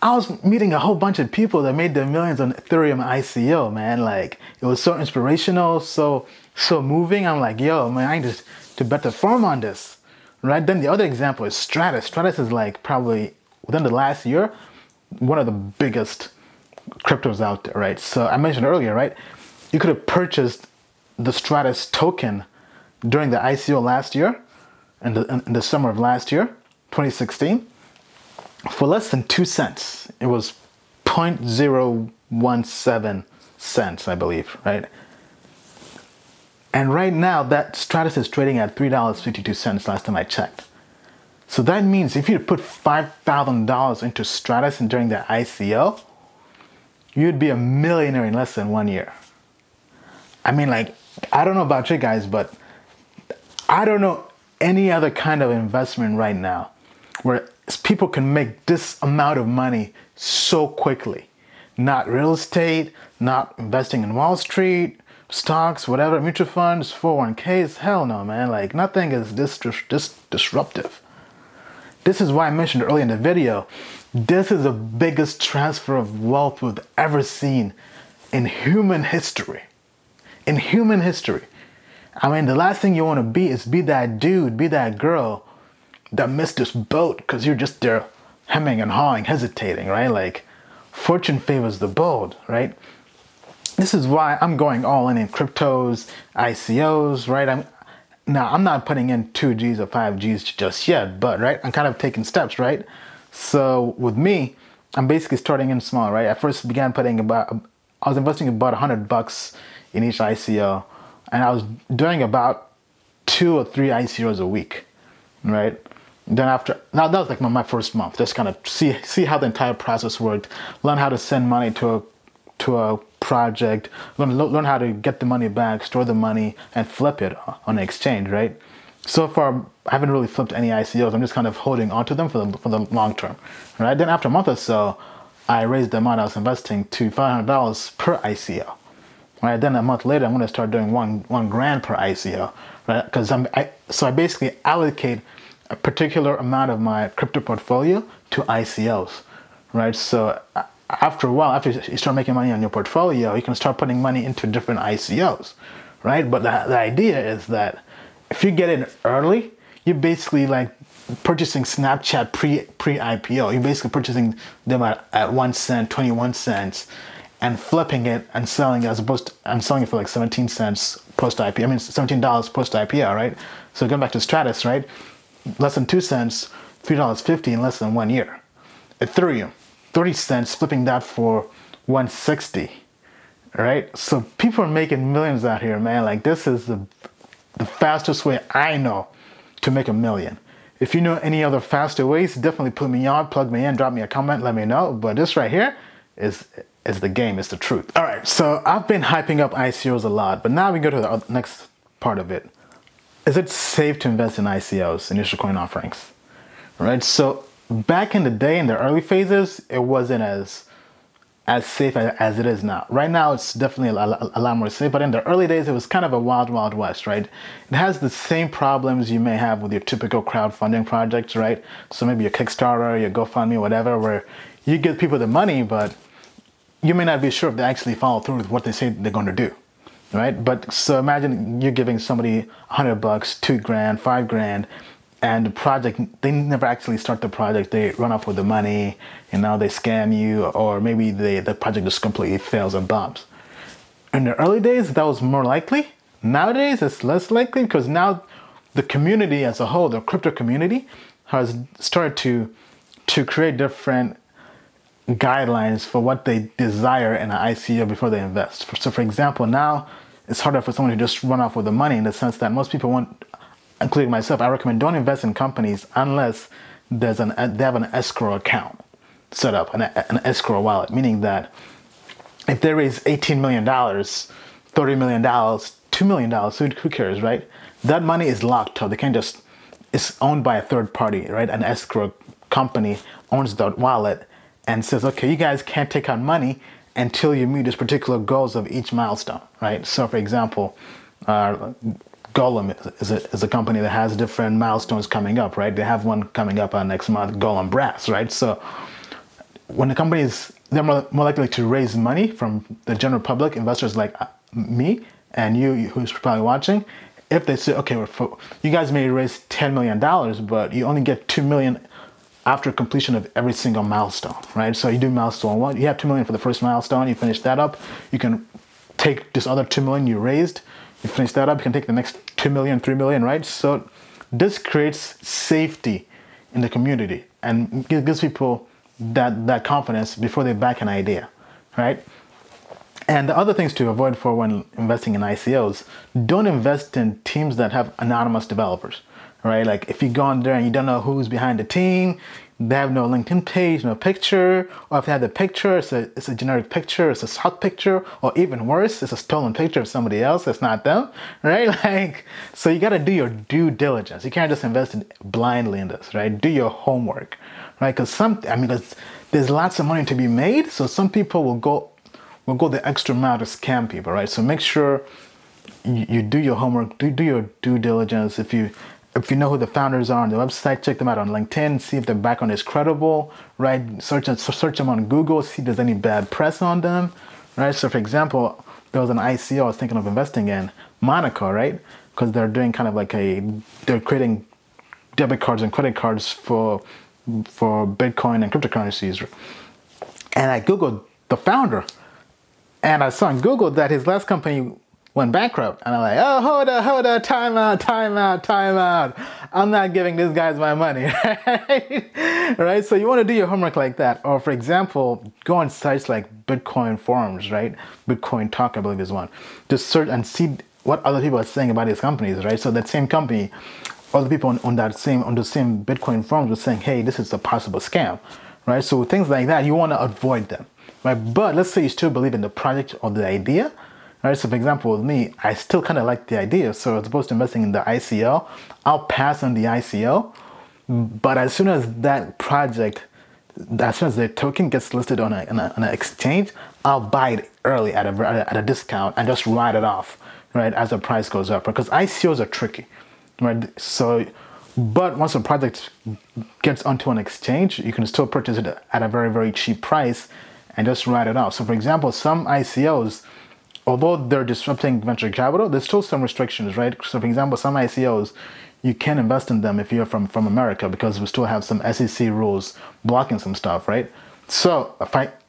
I was meeting a whole bunch of people that made their millions on Ethereum ICO, man. Like, it was so inspirational, so moving. I'm like, yo, man, I need to bet the farm on this, right? Then the other example is Stratus. Stratus is like probably within the last year, one of the biggest cryptos out there, right? So I mentioned earlier, right? You could have purchased the Stratus token during the ICO last year, in the summer of last year, 2016, for less than 2 cents. It was 0.017 cents, I believe, right? And right now, that Stratus is trading at $3.52 last time I checked. So that means if you put $5,000 into Stratus and during the ICO, you'd be a millionaire in less than 1 year. I mean, like, I don't know about you guys, but I don't know any other kind of investment right now where people can make this amount of money so quickly. Not real estate, not investing in Wall Street, stocks, whatever, mutual funds, 401ks, hell no, man. Like, nothing is this disruptive. This is why I mentioned earlier in the video, this is the biggest transfer of wealth we've ever seen in human history. In human history. I mean, the last thing you want to be is be that dude, be that girl that missed this boat because you're just there hemming and hawing, hesitating, right? Like, fortune favors the bold, right? This is why I'm going all in cryptos, ICOs, right? I'm not putting in 2 G's or 5 G's just yet, but right, I'm kind of taking steps, right? So with me, I'm basically starting in small, right? I first began I was investing about $100 in each ICO, and I was doing about 2 or 3 ICOs a week, right? Then that was like my first month, just kind of see how the entire process worked, learn how to send money to a project, learn how to get the money back, store the money, and flip it on an exchange, right? So far, I haven't really flipped any ICOs. I'm just kind of holding onto them for the long term, right? Then after a month or so, I raised the amount I was investing to $500 per ICO, right? Then a month later, I'm going to start doing one grand per ICO, right? Because I basically allocate a particular amount of my crypto portfolio to ICOs, right? So after a while, after you start making money on your portfolio, you can start putting money into different ICOs, right? But the idea is that if you get in early, you're basically like purchasing Snapchat pre-IPO. You're basically purchasing them at 1 cent, 21 cents, and flipping it and selling it, as opposed to, I'm selling it for like 17 cents post-IPO. I mean, $17 post-IPO, right? So going back to Stratus, right? Less than 2 cents, $3.50 in less than 1 year. Ethereum, 30 cents, flipping that for 160, right? So people are making millions out here, man. Like, this is the fastest way I know to make a million. If you know any other faster ways, definitely put me on, plug me in, drop me a comment, let me know. But this right here is the game, it's the truth. All right, so I've been hyping up ICOs a lot, but now we go to the next part of it. Is it safe to invest in ICOs, initial coin offerings? Right, so back in the day, in the early phases, it wasn't as safe as it is now. Right now, it's definitely a lot more safe, but in the early days, it was kind of a wild, wild west, right? It has the same problems you may have with your typical crowdfunding projects, right? So maybe your Kickstarter, your GoFundMe, whatever, where you give people the money, but you may not be sure if they actually follow through with what they say they're going to do, right? But so imagine you're giving somebody $100, $2 grand, $5 grand, and the project, they never actually start the project. They run off with the money, and now they scam you, or maybe the project just completely fails and bombs. In the early days, that was more likely. Nowadays, it's less likely, because now the community as a whole, the crypto community, has started to create different guidelines for what they desire in an ICO before they invest. So for example, now it's harder for someone to just run off with the money, in the sense that most people want, including myself, I recommend don't invest in companies unless they have an escrow account set up, an escrow wallet, meaning that if they raise $18 million, $30 million, $2 million, who cares, right? That money is locked up. They can't just, it's owned by a third party, right? An escrow company owns the wallet and says, okay, you guys can't take out money until you meet these particular goals of each milestone, right? So for example, Golem is a company that has different milestones coming up, right? They have one coming up next month, Golem Brass, right? So when the companies, they're more likely to raise money from the general public, investors like me and you who's probably watching, if they say, okay, you guys may raise $10 million, but you only get $2 million after completion of every single milestone, right? So you do milestone 1, you have $2 million for the first milestone, you finish that up, you can take this other $2 million you raised, you finish that up, you can take the next $2 million, $3 million, right? So this creates safety in the community and gives people that confidence before they back an idea, right? And the other things to avoid for when investing in ICOs, don't invest in teams that have anonymous developers, right? Like if you go on there and you don't know who's behind the team, they have no LinkedIn page, no picture, or if they have the picture, it's a generic picture, it's a stock picture, or even worse, it's a stolen picture of somebody else that's not them, right? Like, so you gotta do your due diligence. You can't just invest blindly in this, right? Do your homework, right? Because there's lots of money to be made, so some people will go the extra mile to scam people, right? So make sure you do your homework, do your due diligence. If you know who the founders are on the website, check them out on LinkedIn, see if their background is credible, right? Search them on Google, see if there's any bad press on them, right? So for example, there was an ICO I was thinking of investing in, Monaco, right? Because they're doing kind of like they're creating debit cards and credit cards for Bitcoin and cryptocurrencies. And I Googled the founder, and I saw on Google that his last company went bankrupt. And I'm like, oh, hold up, time out. I'm not giving these guys my money, right? Right? So you want to do your homework like that. Or for example, go on sites like Bitcoin forums, right? Bitcoin Talk, I believe is one. Just search and see what other people are saying about these companies, right? So that same company, other people on the same Bitcoin forums were saying, hey, this is a possible scam, right? So things like that, you want to avoid them, right? But let's say you still believe in the project or the idea. Right, so for example, with me, I still kind of like the idea. So as opposed to investing in the ICO, I'll pass on the ICO. But as soon as that project, as soon as the token gets listed on an exchange, I'll buy it early at a discount and just write it off, right, as the price goes up. Because ICOs are tricky, right? So, but once a project gets onto an exchange, you can still purchase it at a very, very cheap price and just write it off. So for example, some ICOs although they're disrupting venture capital, there's still some restrictions, right? So for example, some ICOs, you can't invest in them if you're from America because we still have some SEC rules blocking some stuff, right? So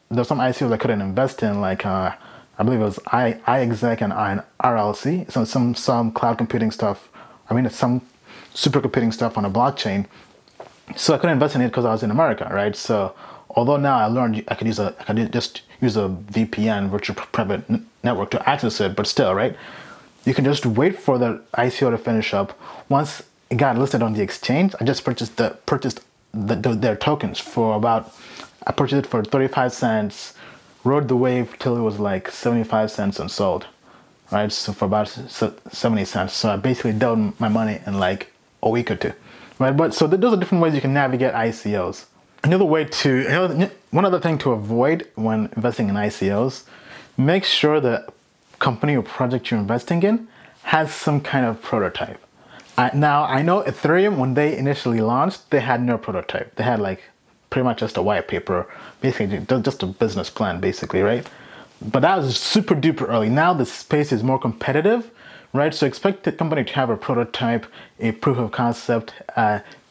there's some ICOs I couldn't invest in, like I believe it was iExec and RLC, some cloud computing stuff. I mean, it's some supercomputing stuff on a blockchain. So I couldn't invest in it because I was in America, right? So although now I learned I could just use a VPN, virtual private network, to access it, but still, right? You can just wait for the ICO to finish up. Once it got listed on the exchange, I just purchased their tokens for about, I purchased it for 35 cents, rode the wave till it was like 75 cents and sold, right? So for about 70 cents. So I basically doubled my money in like a week or two, right? But so those are different ways you can navigate ICOs. One other thing to avoid when investing in ICOs, make sure the company or project you're investing in has some kind of prototype. Now, I know Ethereum, when they initially launched, they had no prototype. They had like pretty much just a white paper, basically just a business plan, basically, right? But that was super duper early. Now the space is more competitive, right? So expect the company to have a prototype, a proof of concept,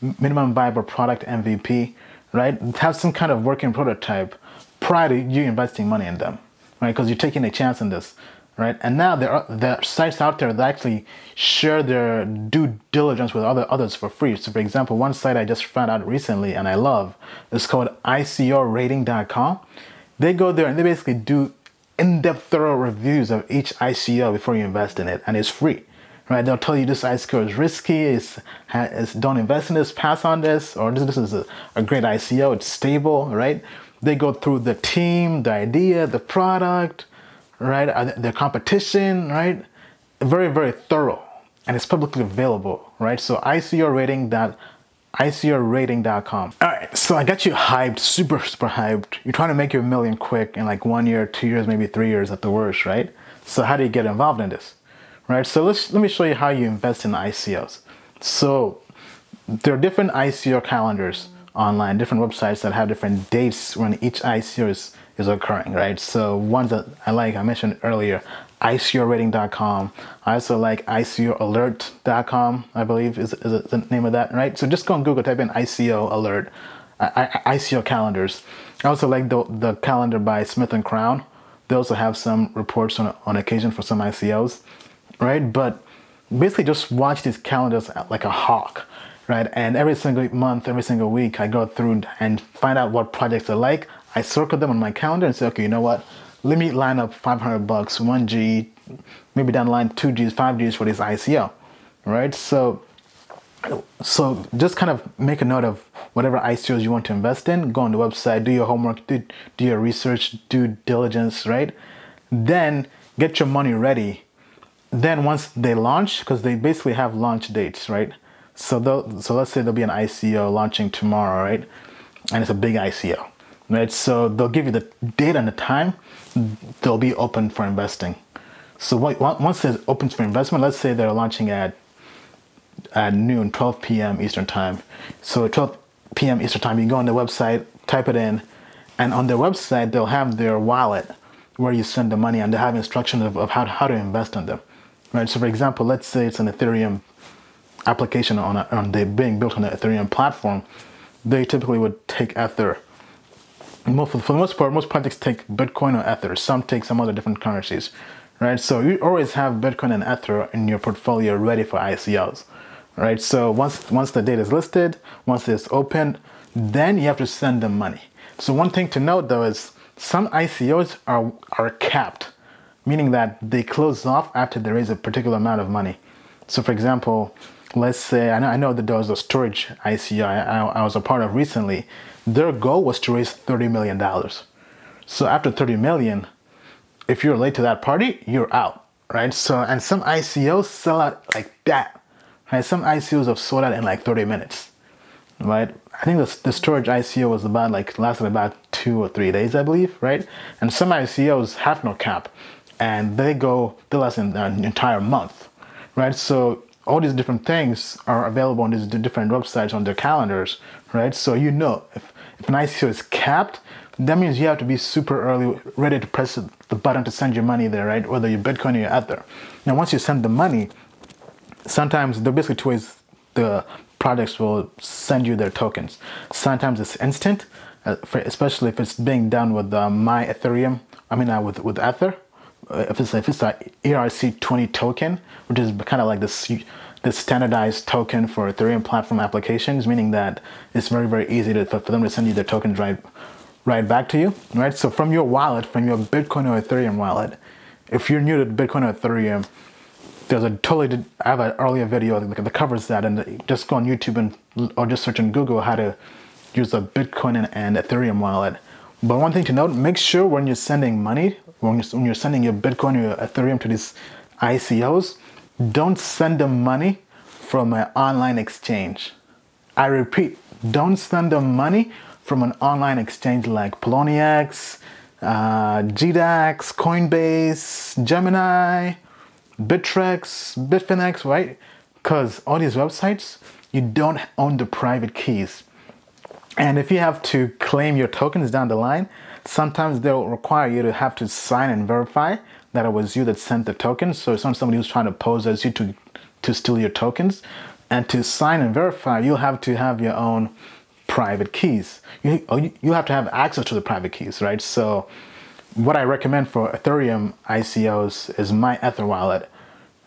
minimum viable product, MVP, right? Have some kind of working prototype prior to you investing money in them, right? Because you're taking a chance in this, right? And now there are sites out there that actually share their due diligence with others for free. So for example, one site I just found out recently and I love is called ICOrating.com. They go there and they basically do in-depth thorough reviews of each ICO before you invest in it, and it's free. Right, they'll tell you this ICO is risky, don't invest in this, pass on this, or this is a great ICO, it's stable, right? They go through the team, the idea, the product, right? Their competition, right? Very, very thorough, and it's publicly available, right? So ICOrating.com. All right, so I got you hyped, super, super hyped. You're trying to make your million quick in like 1 year, 2 years, maybe 3 years at the worst, right? So how do you get involved in this? Right, so let me show you how you invest in ICOs. So there are different ICO calendars online, different websites that have different dates when each ICO is occurring, right? So ones that I mentioned earlier, ICOrating.com. I also like ICOalert.com, I believe is the name of that, right? So just go on Google, type in ICO alert, ICO calendars. I also like the calendar by Smith & Crown. They also have some reports on occasion for some ICOs. Right, but basically just watch these calendars like a hawk, right? And every single month, every single week, I go through and find out what projects I like. I circle them on my calendar and say, okay, you know what? Let me line up $500, 1G, maybe down the line 2Gs, 5Gs for this ICO, right? So just kind of make a note of whatever ICOs you want to invest in. Go on the website, do your homework, do your research, due diligence, right? Then get your money ready. Then once they launch, because they basically have launch dates, right? So let's say there'll be an ICO launching tomorrow, right? And it's a big ICO, right? So they'll give you the date and the time they'll be open for investing. So once it's open for investment, let's say they're launching at noon, 12 p.m. Eastern time. So at 12 p.m. Eastern time, you go on their website, type it in, and on their website, they'll have their wallet where you send the money, and they have instructions of how to invest in them. Right, so for example, let's say it's an Ethereum application being built on the Ethereum platform. They typically would take Ether. For the most part, most projects take Bitcoin or Ether. Some take some other different currencies, right? So you always have Bitcoin and Ether in your portfolio ready for ICOs, right? So once the data is listed, once it's opened, then you have to send them money. So one thing to note though is some ICOs are capped, meaning that they close off after they raise a particular amount of money. So for example, let's say, I know that there was a storage ICO I was a part of recently. Their goal was to raise $30 million. So after 30 million, if you're late to that party, you're out, right? So, and some ICOs sell out like that, right? Some ICOs have sold out in like 30 minutes, right? I think the storage ICO was lasted about 2 or 3 days, I believe, right? And some ICOs have no cap, and they last an entire month, right? So all these different things are available on these different websites on their calendars, right? So you know if an ICO is capped, that means you have to be super early, ready to press the button to send your money there, right? Whether you're Bitcoin or your Ether. Now, once you send the money, sometimes there are basically two ways the projects will send you their tokens. Sometimes it's instant, especially if it's being done with my Ethereum. With Ether. If it's a ERC20 token, which is kind of like this standardized token for Ethereum platform applications, meaning that it's very, very easy for them to send you their tokens right back to you, right? So from your wallet, from your Bitcoin or Ethereum wallet, if you're new to Bitcoin or Ethereum, I have an earlier video that covers that, and just go on YouTube or just search in Google how to use a Bitcoin and Ethereum wallet. But one thing to note, make sure when you're sending money, when you're sending your Bitcoin or your Ethereum to these ICOs, don't send them money from an online exchange. I repeat, don't send them money from an online exchange like Poloniex, GDAX, Coinbase, Gemini, Bittrex, Bitfinex, right? Because all these websites, you don't own the private keys. And if you have to claim your tokens down the line, sometimes they'll require you to have to sign and verify that it was you that sent the tokens. So it's not somebody who's trying to pose as you to steal your tokens. And to sign and verify, you'll have to have your own private keys. You have to have access to the private keys, right? So what I recommend for Ethereum ICOs is my Ether wallet,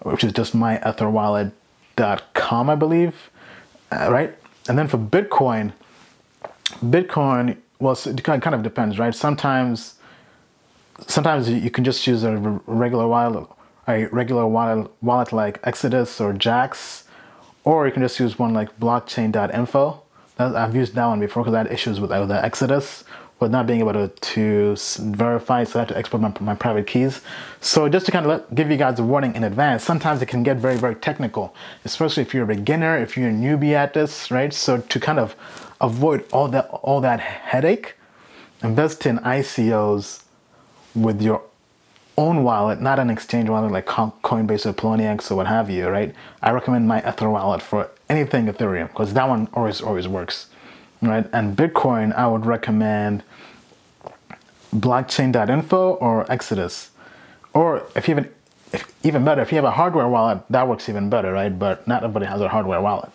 which is just myetherwallet.com, I believe, right? And then for Bitcoin, well, it kind of depends, right? Sometimes you can just use a regular wallet like Exodus or Jax, or you can just use one like blockchain.info. I've used that one before because I had issues with the Exodus, with not being able to verify, so I had to export my private keys. So just to kind of give you guys a warning in advance, sometimes it can get very, very technical, especially if you're a beginner, if you're a newbie at this, right? So to kind of avoid all that headache, invest in ICOs with your own wallet, not an exchange wallet like Coinbase or Poloniex or what have you, right? I recommend my Ether wallet for anything Ethereum because that one always works, right? And Bitcoin, I would recommend blockchain.info or Exodus. Or even better, if you have a hardware wallet, that works even better, right? But not everybody has a hardware wallet,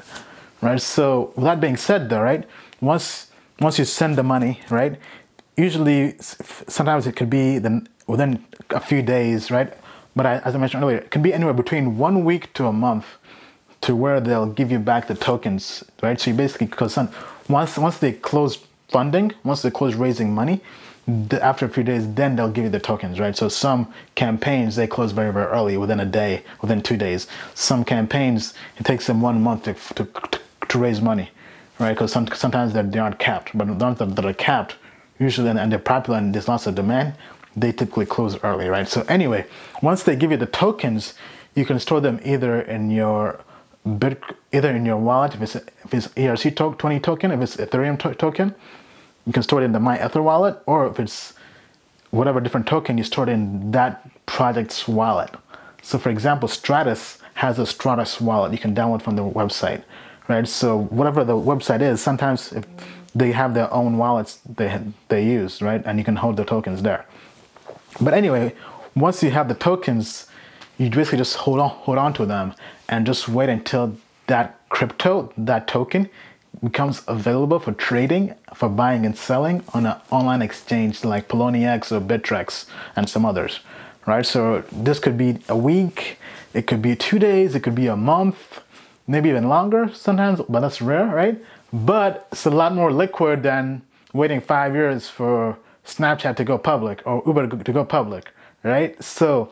right? So with that being said though, right? Once you send the money, right? Usually, sometimes it could be within a few days, right? But as I mentioned earlier, it can be anywhere between 1 week to a month to where they'll give you back the tokens, right? So you basically, because once they close funding, once they close raising money, after a few days, then they'll give you the tokens, right? So some campaigns, they close very, very early, within a day, within 2 days. Some campaigns, it takes them 1 month to raise money, right? Because sometimes they aren't capped, but the ones that are capped, usually, and they're popular and there's lots of demand, they typically close early, right? So anyway, once they give you the tokens, you can store them either in your wallet, if it's ERC20 token, if it's Ethereum token, you can store it in the My Ether wallet, or if it's whatever different token, you store it in that project's wallet. So for example, Stratus has a Stratus wallet you can download from the website, right? So whatever the website is, sometimes if they have their own wallets they use, right? And you can hold the tokens there. But anyway, once you have the tokens, you basically just hold on to them and just wait until that token becomes available for trading, for buying and selling on an online exchange like Poloniex or Bittrex and some others, right? So this could be a week, it could be 2 days, it could be a month, maybe even longer sometimes, but that's rare, right? But it's a lot more liquid than waiting 5 years for Snapchat to go public or Uber to go public, right? So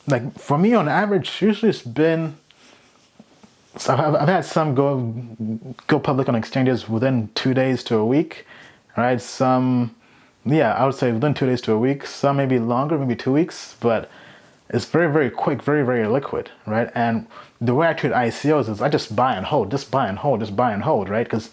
like for me on average, usually it's been, so I've had some go public on exchanges within 2 days to a week, right? Some, yeah, I would say within 2 days to a week. Some maybe longer, maybe 2 weeks, but it's very, very quick, very, very liquid, right? And the way I treat ICOs is I just buy and hold, just buy and hold, just buy and hold, right? Because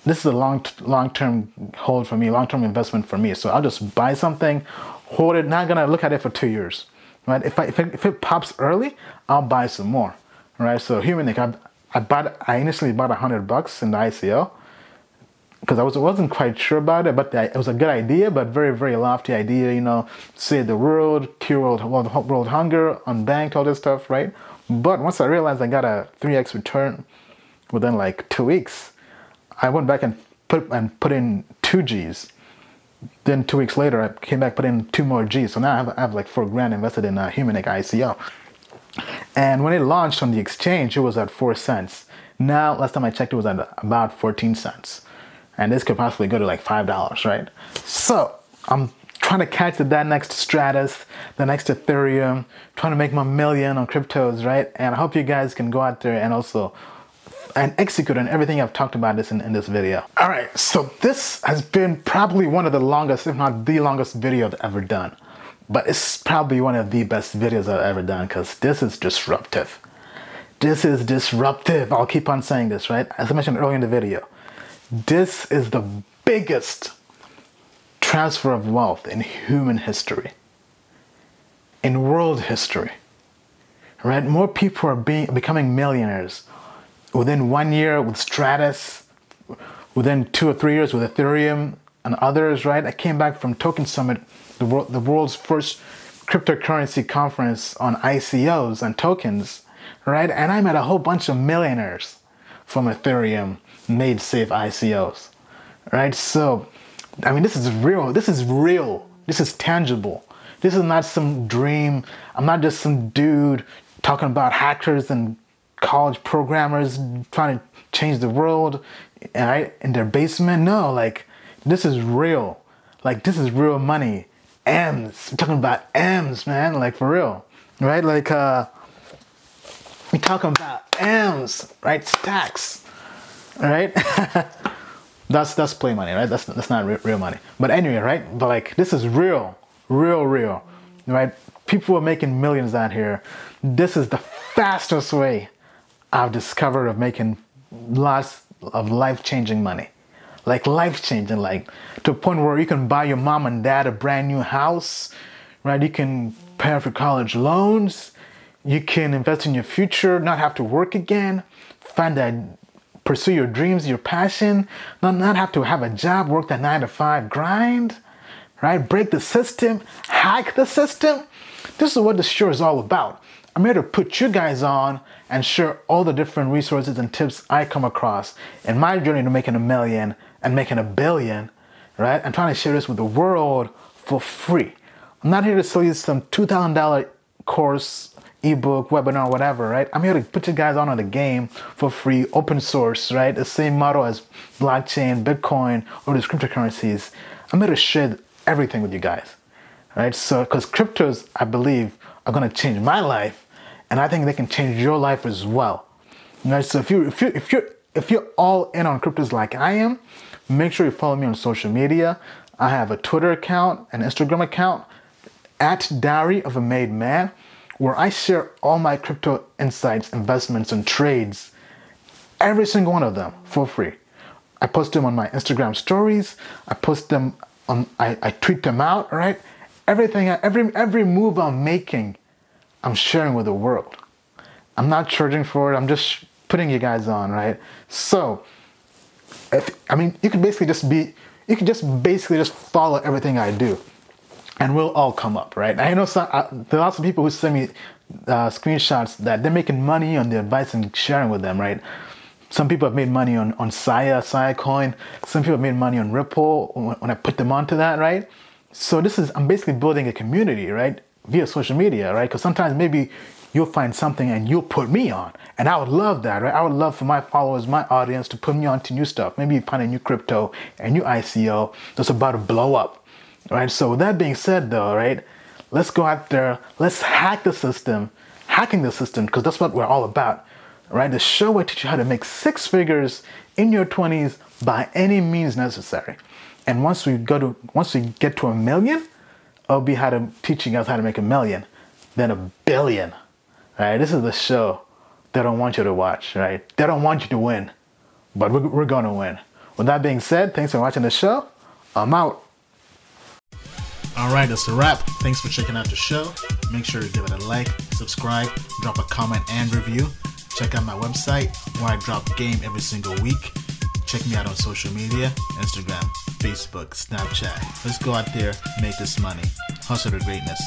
this is a long-term hold for me, long-term investment for me. So I'll just buy something, hold it, not gonna look at it for 2 years, right? If it pops early, I'll buy some more, right? So Humanic, I initially bought $100 in the ICO. because I wasn't quite sure about it, but it was a good idea, but very, very lofty idea, you know, save the world, cure world hunger, unbanked, all this stuff, right? But once I realized I got a 3x return within like 2 weeks, I went back and put in 2 G's. Then 2 weeks later, I came back, put in 2 more G's. So now I have like $4,000 invested in a Humanic ICO. And when it launched on the exchange, it was at 4 cents. Now, last time I checked, it was at about 14 cents. And this could possibly go to like $5, right? So I'm trying to catch that next Stratus, the next Ethereum, trying to make my million on cryptos, right? And I hope you guys can go out there and also execute on everything I've talked about this in this video. All right, so this has been probably one of the longest, if not the longest video I've ever done. But it's probably one of the best videos I've ever done because this is disruptive. This is disruptive. I'll keep on saying this, right? As I mentioned earlier in the video, this is the biggest transfer of wealth in human history, in world history, right? More people are becoming millionaires within 1 year with Stratus, within 2 or 3 years with Ethereum and others, right? I came back from Token Summit, the world's first cryptocurrency conference on ICOs and tokens, right? And I met a whole bunch of millionaires from Ethereum made safe ICOs, right? So, I mean, this is real. This is real. This is tangible. This is not some dream. I'm not just some dude talking about hackers and college programmers trying to change the world, right, in their basement. No, like, this is real. Like, this is real money. M's. I'm talking about M's, man. Like, for real, right? Like, we're talking about M's, right? Stacks. Right? that's play money, right? That's not real money. But anyway, right? But like, this is real, right? People are making millions out here. This is the fastest way I've discovered of making lots of life-changing money. Like life-changing, like to a point where you can buy your mom and dad a brand new house, right? You can pay off your college loans. You can invest in your future, not have to work again, pursue your dreams, your passion, not have to have a job, work that 9-to-5 grind, right? Break the system, hack the system. This is what the show is all about. I'm here to put you guys on and share all the different resources and tips I come across in my journey to making $1 million and making $1 billion, right? I'm trying to share this with the world for free. I'm not here to sell you some $2,000 course, ebook, webinar, whatever, right? I'm here to put you guys on the game for free, open source, right? The same model as blockchain, Bitcoin, or these cryptocurrencies. I'm here to share everything with you guys, right? So, because cryptos, I believe, are going to change my life, and I think they can change your life as well, right? So if you're all in on cryptos like I am, make sure you follow me on social media. I have a Twitter account, an Instagram account, @DiaryOfAMadeMan, where I share all my crypto insights, investments, and trades, every single one of them for free. I post them on my Instagram stories. I post them on, I tweet them out, right? Everything, every move I'm making, I'm sharing with the world. I'm not charging for it. I'm just putting you guys on, right? So, you could basically just follow everything I do, and we'll all come up, right? I know there are lots of people who send me screenshots that they're making money on the advice and sharing with them, right? Some people have made money on Saya coin. Some people have made money on Ripple when I put them onto that, right? So I'm basically building a community, right? Via social media, right? Because sometimes maybe you'll find something and you'll put me on. And I would love that, right? I would love for my followers, my audience to put me on to new stuff. Maybe you find a new crypto, a new ICO that's about to blow up, right? So with that being said though, right? Let's go out there. Let's hack the system, hacking the system, because that's what we're all about, right? The show will teach you how to make 6 figures in your 20s by any means necessary. And once we get to $1 million, I'll be teaching you guys how to make $1 million, then $1 billion. Right? This is the show they don't want you to watch, right? They don't want you to win, but we're gonna win. With that being said, thanks for watching the show. I'm out. All right, that's a wrap. Thanks for checking out the show. Make sure to give it a like, subscribe, drop a comment and review. Check out my website where I drop game every single week. Check me out on social media, Instagram, Facebook, Snapchat. Let's go out there, make this money. Hustle to greatness.